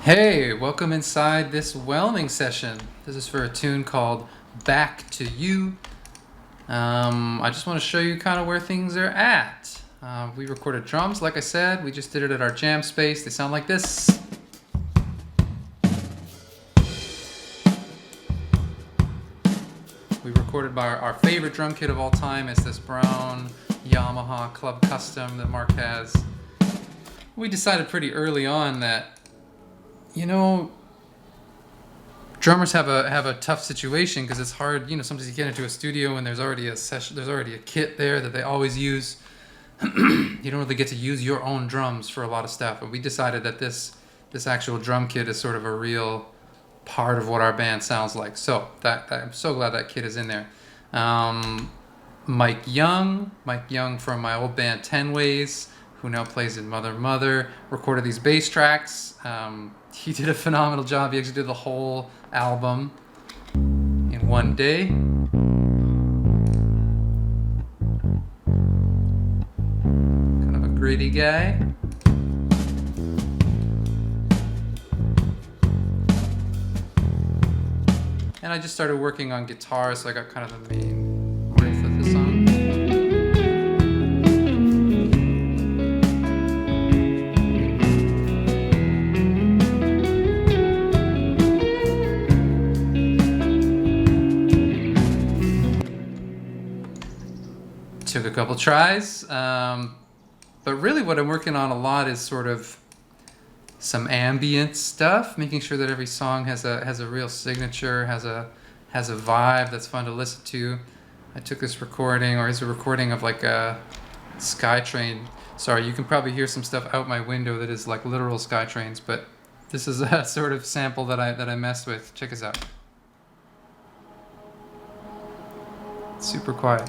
Hey, welcome inside this whelming session. This is for a tune called Back to You. I just want to show you kind of where things are at. We recorded drums, like I said. We just did it at our jam space. They sound like this. We recorded by our favorite drum kit of all time. It's this brown Yamaha Club Custom that Mark has. We decided pretty early on that drummers have a tough situation because it's hard. Sometimes you get into a studio and there's already a kit there that they always use. You don't really get to use your own drums for a lot of stuff. And we decided that this actual drum kit is sort of a real part of what our band sounds like. So I'm so glad that kit is in there. Mike Young from my old band 10 Ways, who now plays in Mother Mother, recorded these bass tracks. He did a phenomenal job. He actually did the whole album in one day. Kind of a gritty guy. And I just started working on guitar, so I got kind of the main riff of the song. Took a couple tries, but really what I'm working on a lot is sort of some ambient stuff, making sure that every song has a real signature, has a vibe that's fun to listen to. I took this recording, or it's a recording of like a SkyTrain. Sorry, you can probably hear some stuff out my window that is like literal SkyTrains, but this is a sort of sample that I messed with. Check this out. It's super quiet.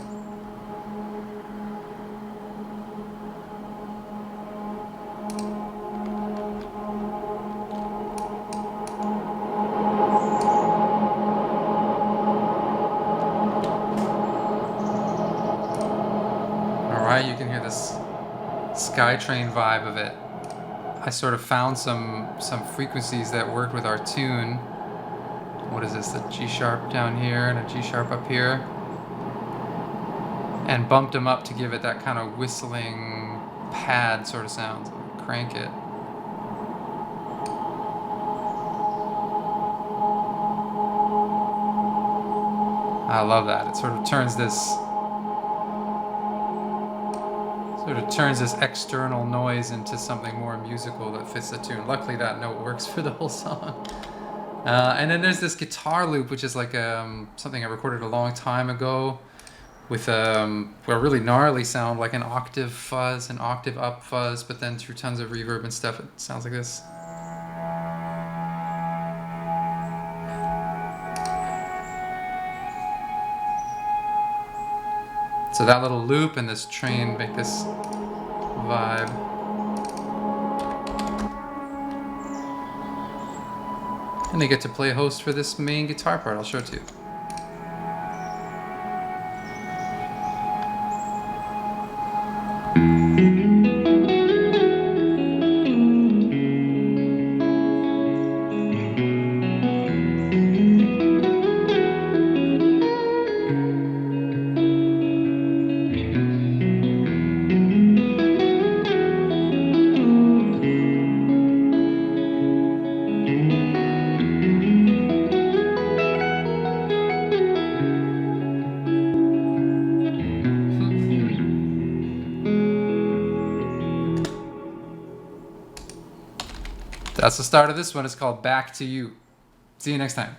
Alright, you can hear this SkyTrain vibe of it. I sort of found some frequencies that worked with our tune. What is this? The G sharp down here and a G sharp up here. And bumped them up to give it that kind of whistling pad sort of sound. So crank it. I love that. It sort of turns this external noise into something more musical that fits the tune. Luckily that note works for the whole song. And then there's this guitar loop, which is like something I recorded a long time ago with a really gnarly sound, like an octave fuzz, an octave up fuzz, but then through tons of reverb and stuff, it sounds like this. So that little loop and this train make this vibe. And they get to play host for this main guitar part. I'll show it to you. That's the start of this one. It's called Back to You. See you next time.